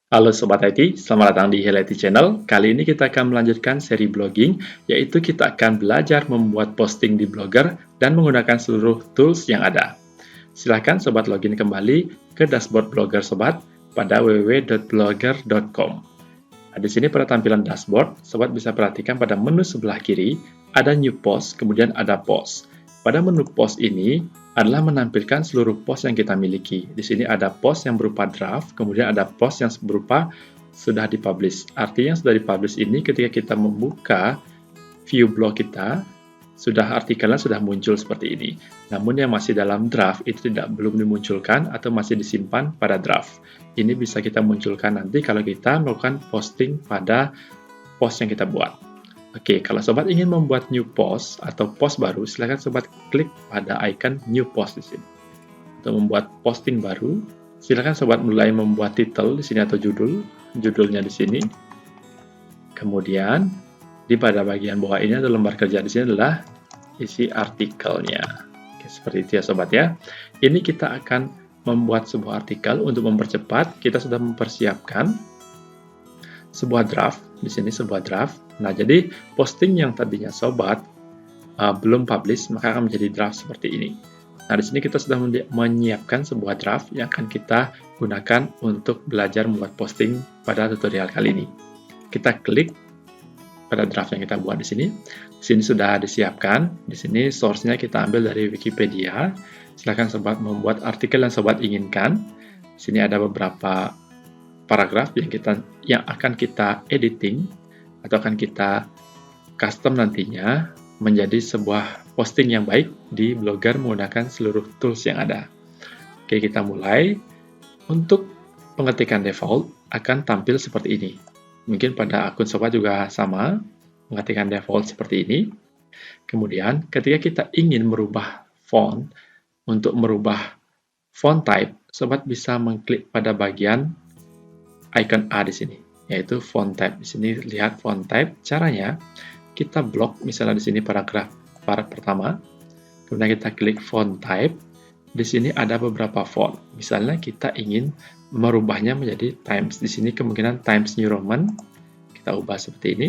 Halo Sobat IT, selamat datang di Highlight Channel. Kali ini kita akan melanjutkan seri blogging, yaitu kita akan belajar membuat posting di Blogger dan menggunakan seluruh tools yang ada. Silahkan Sobat login kembali ke dashboard Blogger Sobat pada www.blogger.com. Nah, di sini pada tampilan dashboard, Sobat bisa perhatikan pada menu sebelah kiri, ada New Post, kemudian ada Post. Pada menu Post ini adalah menampilkan seluruh post yang kita miliki. Di sini ada post yang berupa draft, kemudian ada post yang berupa sudah dipublish. Artinya sudah dipublish ini ketika kita membuka view blog kita, artikelnya sudah muncul seperti ini. Namun yang masih dalam draft itu belum dimunculkan atau masih disimpan pada draft. Ini bisa kita munculkan nanti kalau kita melakukan posting pada post yang kita buat. Oke, kalau Sobat ingin membuat new post atau post baru, silakan Sobat klik pada icon new post di sini. Untuk membuat posting baru, silakan Sobat mulai membuat title di sini atau judulnya di sini. Kemudian, pada bagian bawah ini ada lembar kerja di sini adalah isi artikelnya. Oke, seperti itu ya Sobat ya. Ini kita akan membuat sebuah artikel. Untuk mempercepat, kita sudah mempersiapkan sebuah draft, di sini sebuah draft. Nah, jadi posting yang tadinya Sobat belum publish, maka akan menjadi draft seperti ini. Nah, di sini kita sudah menyiapkan sebuah draft yang akan kita gunakan untuk belajar membuat posting pada tutorial kali ini. Kita klik pada draft yang kita buat di sini. Di sini sudah disiapkan. Di sini source-nya kita ambil dari Wikipedia. Silakan Sobat membuat artikel yang Sobat inginkan. Di sini ada beberapa paragraf yang akan kita editing atau akan kita custom nantinya menjadi sebuah posting yang baik di Blogger menggunakan seluruh tools yang ada. Oke, kita mulai. Untuk pengetikan default akan tampil seperti ini. Mungkin pada akun Sobat juga sama, pengetikan default seperti ini. Kemudian, ketika kita ingin merubah font, untuk merubah font type, Sobat bisa mengklik pada bagian icon A di sini, yaitu font type. Di sini lihat font type. Caranya kita blok, misalnya di sini paragraf pertama, kemudian kita klik font type. Di sini ada beberapa font. Misalnya kita ingin merubahnya menjadi Times. Di sini kemungkinan Times New Roman. Kita ubah seperti ini.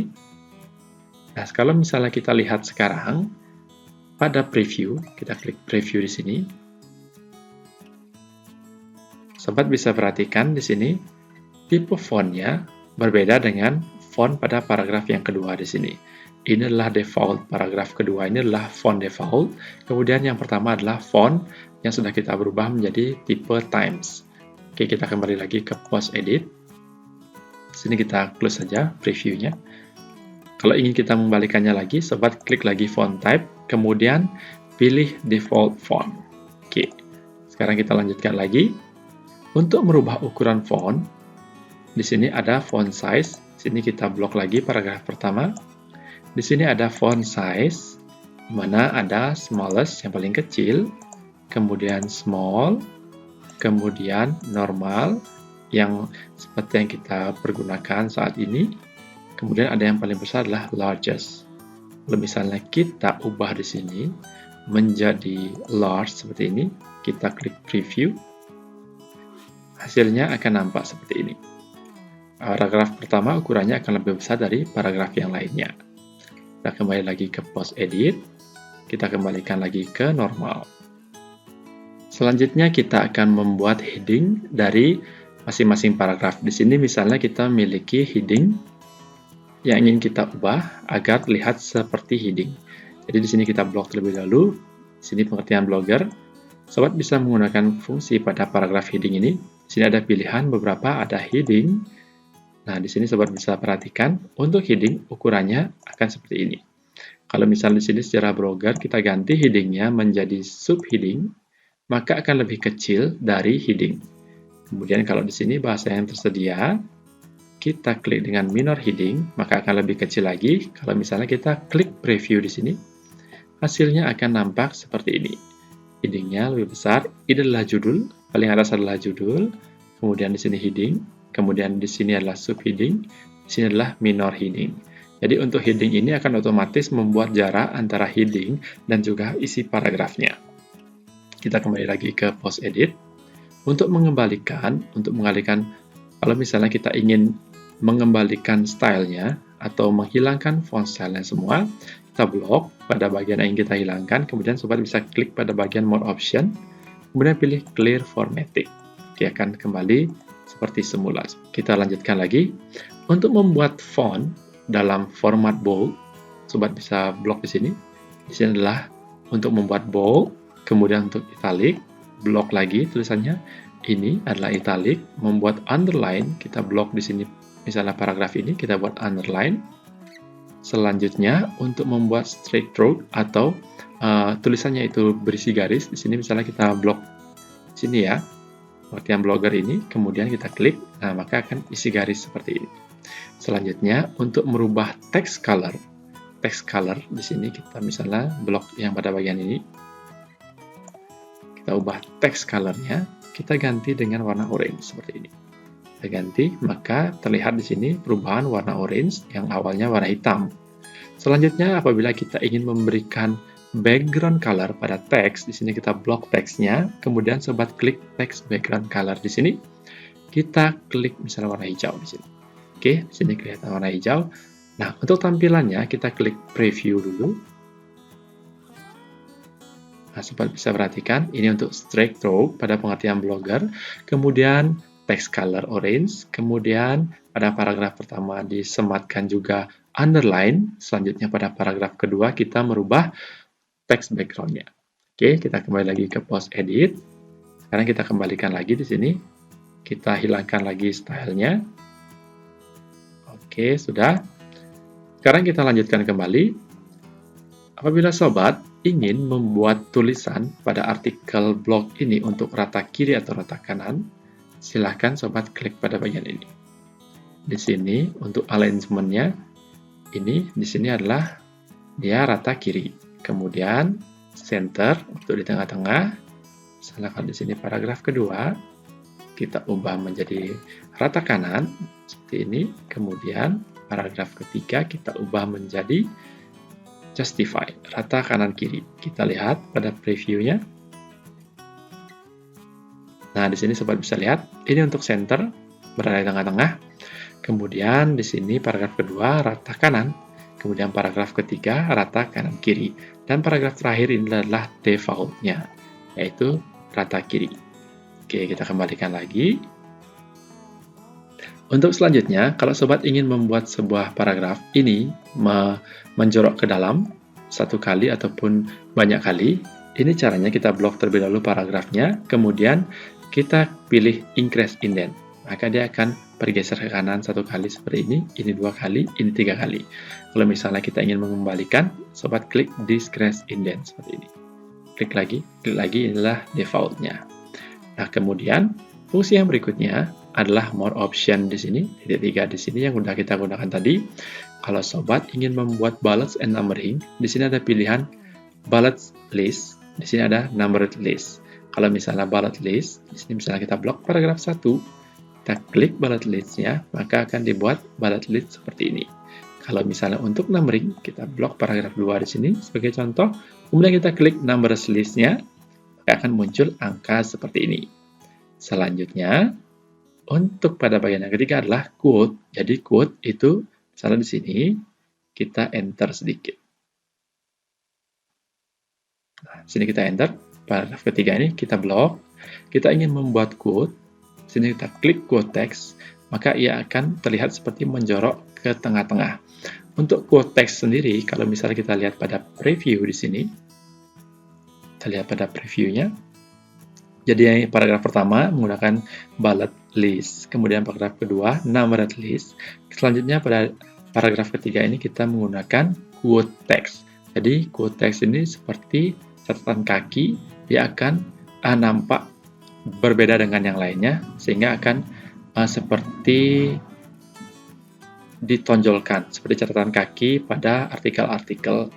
Nah, kalau misalnya kita lihat sekarang pada preview, kita klik preview di sini. Sobat bisa perhatikan di sini tipe fontnya berbeda dengan font pada paragraf yang kedua di sini. Ini adalah default, paragraf kedua ini adalah font default. Kemudian yang pertama adalah font yang sudah kita berubah menjadi tipe Times. Oke, kita kembali lagi ke post edit. Sini kita close saja previewnya. Kalau ingin kita membalikannya lagi, Sobat klik lagi font type, kemudian pilih default font. Oke, sekarang kita lanjutkan lagi. Untuk merubah ukuran font, di sini ada font size. Sini kita blok lagi paragraf pertama. Di sini ada font size, di mana ada smallest yang paling kecil, kemudian small, kemudian normal yang seperti yang kita pergunakan saat ini. Kemudian ada yang paling besar adalah largest. Kalau misalnya kita ubah di sini menjadi large seperti ini, kita klik preview. Hasilnya akan nampak seperti ini. Paragraf pertama ukurannya akan lebih besar dari paragraf yang lainnya. Kita kembali lagi ke post edit. Kita kembalikan lagi ke normal. Selanjutnya kita akan membuat heading dari masing-masing paragraf. Di sini misalnya kita memiliki heading yang ingin kita ubah agar terlihat seperti heading. Jadi di sini kita blok terlebih dahulu. Di sini pengertian Blogger. Sobat bisa menggunakan fungsi pada paragraf heading ini. Di sini ada pilihan beberapa, ada heading. Nah, di sini Sobat bisa perhatikan untuk heading ukurannya akan seperti ini. Kalau misalnya di sini secara Blogger kita ganti headingnya menjadi subheading, maka akan lebih kecil dari heading. Kemudian kalau di sini bahasa yang tersedia, kita klik dengan minor heading, maka akan lebih kecil lagi. Kalau misalnya kita klik preview di sini, hasilnya akan nampak seperti ini. Headingnya lebih besar. Ini adalah judul, paling atas adalah judul, kemudian di sini heading. Kemudian di sini adalah subheading, di sini adalah minor heading. Jadi untuk heading ini akan otomatis membuat jarak antara heading dan juga isi paragrafnya. Kita kembali lagi ke post edit. Untuk mengalihkan Kalau misalnya kita ingin mengembalikan stylenya atau menghilangkan font stylenya semua, kita blok pada bagian yang ingin kita hilangkan, kemudian sobat bisa klik pada bagian More Option, kemudian pilih Clear Formatting. Oke, akan kembali seperti semula. Kita lanjutkan lagi. Untuk membuat font dalam format bold, sobat bisa blok di sini. Di sini adalah untuk membuat bold, kemudian untuk italic, blok lagi tulisannya. Ini adalah italic. Membuat underline, kita blok di sini. Misalnya paragraf ini kita buat underline. Selanjutnya untuk membuat straight through atau tulisannya itu berisi garis, di sini misalnya kita blok sini ya. Pengertian blogger ini, kemudian kita klik, nah maka akan isi garis seperti ini. Selanjutnya, untuk merubah text color di sini kita misalnya blok yang pada bagian ini, kita ubah text colornya, kita ganti dengan warna orange seperti ini. Kita ganti, maka terlihat di sini perubahan warna orange yang awalnya warna hitam. Selanjutnya, apabila kita ingin memberikan background color pada teks, di sini kita blok teksnya, kemudian sobat klik text background color di sini, kita klik misalnya warna hijau di sini. Oke, di sini kelihatan warna hijau. Nah, untuk tampilannya kita klik preview dulu. Nah, sobat bisa perhatikan ini untuk straight through pada pengertian blogger, kemudian text color orange, kemudian pada paragraf pertama disematkan juga underline, selanjutnya pada paragraf kedua kita merubah text background-nya. Oke, kita kembali lagi ke post edit. Sekarang kita kembalikan lagi di sini. Kita hilangkan lagi stylenya. Oke, sudah. Sekarang kita lanjutkan kembali. Apabila sobat ingin membuat tulisan pada artikel blog ini untuk rata kiri atau rata kanan, silahkan sobat klik pada bagian ini. Di sini untuk alignment-nya, ini di sini adalah dia rata kiri. Kemudian center untuk di tengah-tengah. Misalkan di sini paragraf kedua, kita ubah menjadi rata kanan seperti ini. Kemudian paragraf ketiga kita ubah menjadi justify, rata kanan kiri. Kita lihat pada previewnya. Nah, di sini sobat bisa lihat, ini untuk center berada di tengah-tengah. Kemudian di sini paragraf kedua rata kanan, kemudian paragraf ketiga rata kanan kiri, dan paragraf terakhir ini adalah default-nya, yaitu rata kiri. Oke, kita kembalikan lagi. Untuk selanjutnya, kalau sobat ingin membuat sebuah paragraf ini menjorok ke dalam satu kali ataupun banyak kali, ini caranya kita blok terlebih dahulu paragrafnya, kemudian kita pilih increase indent. Maka dia akan bergeser ke kanan satu kali seperti ini 2 kali, ini 3 kali. Kalau misalnya kita ingin mengembalikan, sobat klik decrease indent seperti ini. Klik lagi, inilah default-nya. Nah, kemudian fungsi yang berikutnya adalah more option di sini, titik 3 di sini yang sudah kita gunakan tadi. Kalau sobat ingin membuat bullets and numbering, di sini ada pilihan bullets list, di sini ada numbered list. Kalau misalnya bullet list, di sini misalnya kita blok paragraf 1, kita klik bullet list-nya, maka akan dibuat bullet list seperti ini. Kalau misalnya untuk numbering, kita blok paragraf 2 di sini sebagai contoh, kemudian kita klik numbers list-nya, maka akan muncul angka seperti ini. Selanjutnya, untuk pada bagian yang ketiga adalah quote. Jadi quote itu, misalnya di sini, kita enter sedikit. Nah, di sini kita enter. Paragraf ketiga ini kita blok, kita ingin membuat quote, sini kita klik quote text, maka ia akan terlihat seperti menjorok ke tengah-tengah. Untuk quote text sendiri, kalau misalnya kita lihat pada preview di sini, kita lihat pada previewnya, jadi yang paragraf pertama menggunakan bullet list, kemudian paragraf kedua numbered list, selanjutnya pada paragraf ketiga ini kita menggunakan quote text. Jadi quote text ini seperti catatan kaki, dia akan nampak berbeda dengan yang lainnya, sehingga akan seperti ditonjolkan, seperti catatan kaki pada artikel-artikel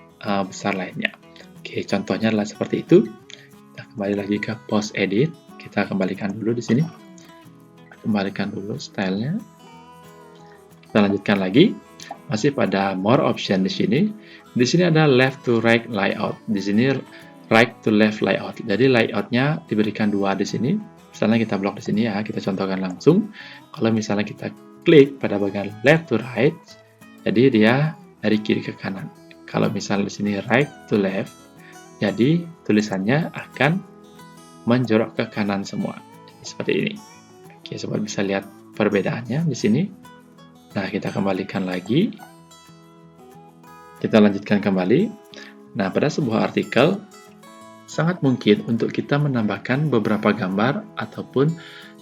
besar lainnya. Oke, contohnya adalah seperti itu. Kita kembali lagi ke post edit, kita kembalikan dulu di sini. Kembalikan dulu stylenya. Kita lanjutkan lagi, masih pada more option di sini. Di sini ada left to right layout. Di sini right to left layout. Jadi layoutnya diberikan 2 di sini. Misalnya kita blok di sini ya, kita contohkan langsung. Kalau misalnya kita klik pada bagian left to right, jadi dia dari kiri ke kanan. Kalau misalnya di sini right to left, jadi tulisannya akan menjorok ke kanan semua. Seperti ini. Oke, sobat bisa lihat perbedaannya di sini. Nah, kita kembalikan lagi. Kita lanjutkan kembali. Nah, pada sebuah artikel, sangat mungkin untuk kita menambahkan beberapa gambar ataupun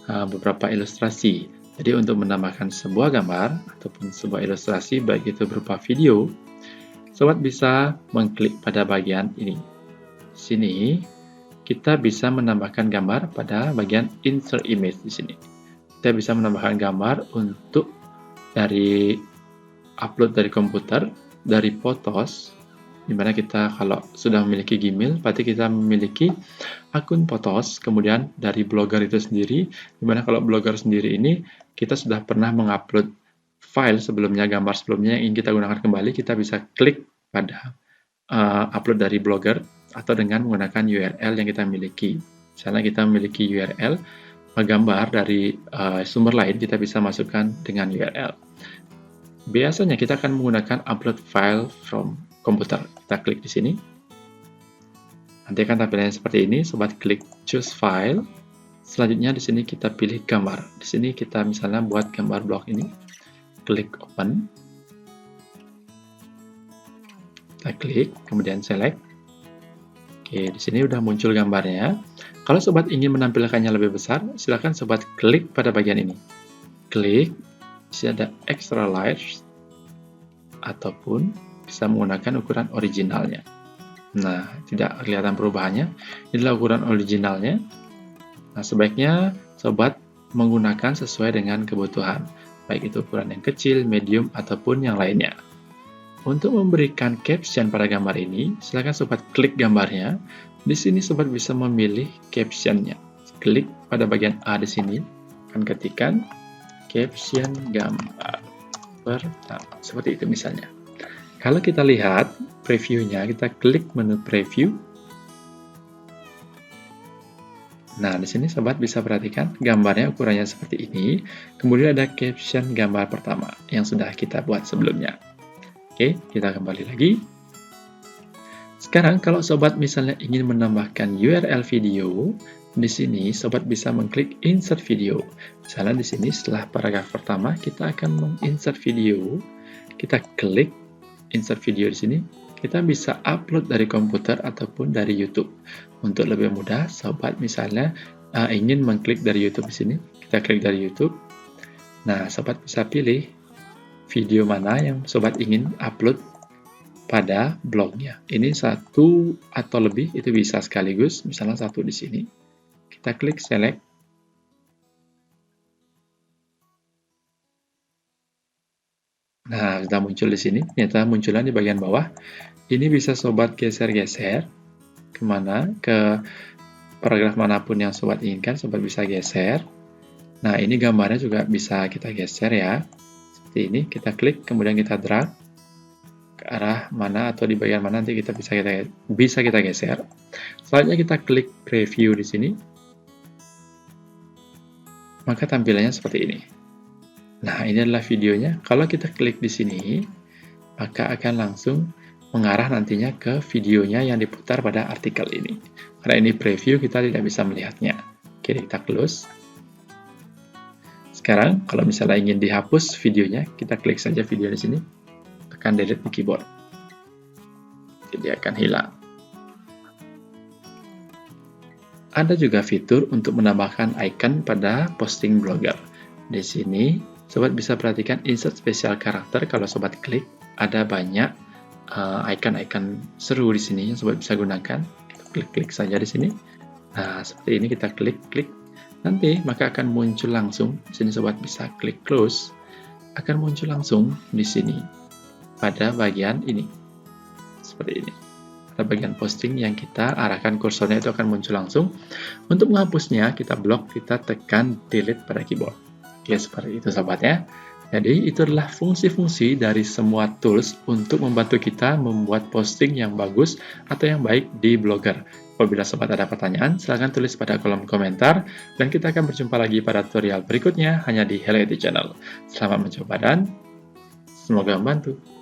beberapa ilustrasi. Jadi, untuk menambahkan sebuah gambar ataupun sebuah ilustrasi, baik itu berupa video, sobat bisa mengklik pada bagian ini. Di sini, kita bisa menambahkan gambar pada bagian insert image di sini. Kita bisa menambahkan gambar untuk dari upload dari komputer, dari Photos, dimana kita kalau sudah memiliki Gmail, berarti kita memiliki akun Photos, kemudian dari Blogger itu sendiri, dimana kalau Blogger sendiri ini, kita sudah pernah mengupload file sebelumnya, gambar sebelumnya yang ingin kita gunakan kembali, kita bisa klik pada upload dari Blogger, atau dengan menggunakan URL yang kita miliki. Misalnya kita memiliki URL, gambar dari sumber lain, kita bisa masukkan dengan URL. Biasanya kita akan menggunakan upload file from komputer. Kita klik di sini. Nanti akan tampilannya seperti ini. Sobat klik choose file. Selanjutnya di sini kita pilih gambar. Di sini kita misalnya buat gambar blog ini. Klik open. Kita klik, kemudian select. Oke, di sini udah muncul gambarnya. Kalau sobat ingin menampilkannya lebih besar, silakan sobat klik pada bagian ini. Klik. Di sini ada extra large ataupun bisa menggunakan ukuran originalnya. Nah, tidak kelihatan perubahannya. Inilah ukuran originalnya. Nah, sebaiknya sobat menggunakan sesuai dengan kebutuhan, baik itu ukuran yang kecil, medium, ataupun yang lainnya. Untuk memberikan caption pada gambar ini, silakan sobat klik gambarnya. Di sini sobat bisa memilih captionnya. Klik pada bagian A di sini, akan ketikkan caption gambar pertama, seperti itu misalnya. Kalau kita lihat previewnya, kita klik menu preview. Nah, di sini sobat bisa perhatikan gambarnya ukurannya seperti ini. Kemudian ada caption gambar pertama yang sudah kita buat sebelumnya. Oke, kita kembali lagi. Sekarang kalau sobat misalnya ingin menambahkan URL video, di sini sobat bisa mengklik insert video. Misalnya di sini setelah paragraf pertama kita akan menginsert video. Kita klik insert video di sini. Kita bisa upload dari komputer ataupun dari YouTube. Untuk lebih mudah, sobat misalnya ingin mengklik dari YouTube di sini. Kita klik dari YouTube. Nah, sobat bisa pilih video mana yang sobat ingin upload pada blognya. Ini satu atau lebih, itu bisa sekaligus. Misalnya satu di sini. Kita klik select. Nah, sudah muncul di sini. Ternyata munculan di bagian bawah. Ini bisa sobat geser-geser kemana, ke paragraf manapun yang sobat inginkan, sobat bisa geser. Nah, ini gambarnya juga bisa kita geser ya. Seperti ini, kita klik, kemudian kita drag ke arah mana atau di bagian mana nanti kita bisa kita geser. Selanjutnya kita klik preview di sini. Maka tampilannya seperti ini. Nah, ini adalah videonya. Kalau kita klik di sini, maka akan langsung mengarah nantinya ke videonya yang diputar pada artikel ini. Karena ini preview, kita tidak bisa melihatnya. Oke, kita close. Sekarang, kalau misalnya ingin dihapus videonya, kita klik saja video di sini. Tekan delete di keyboard. Jadi akan hilang. Ada juga fitur untuk menambahkan icon pada posting Blogger. Di sini, sobat bisa perhatikan insert special karakter. Kalau sobat klik, ada banyak icon-icon seru di sini yang sobat bisa gunakan. Klik-klik saja di sini. Nah, seperti ini kita klik-klik. Nanti maka akan muncul langsung. Di sini sobat bisa klik close. Akan muncul langsung di sini pada bagian ini. Seperti ini. Bagian posting yang kita arahkan kursornya itu akan muncul langsung. Untuk menghapusnya, kita blok, kita tekan delete pada keyboard. Oke, seperti itu sobat ya. Jadi, itu adalah fungsi-fungsi dari semua tools untuk membantu kita membuat posting yang bagus atau yang baik di Blogger. Apabila sobat ada pertanyaan, silahkan tulis pada kolom komentar, dan kita akan berjumpa lagi pada tutorial berikutnya hanya di Hello IT Channel. Selamat mencoba dan semoga membantu.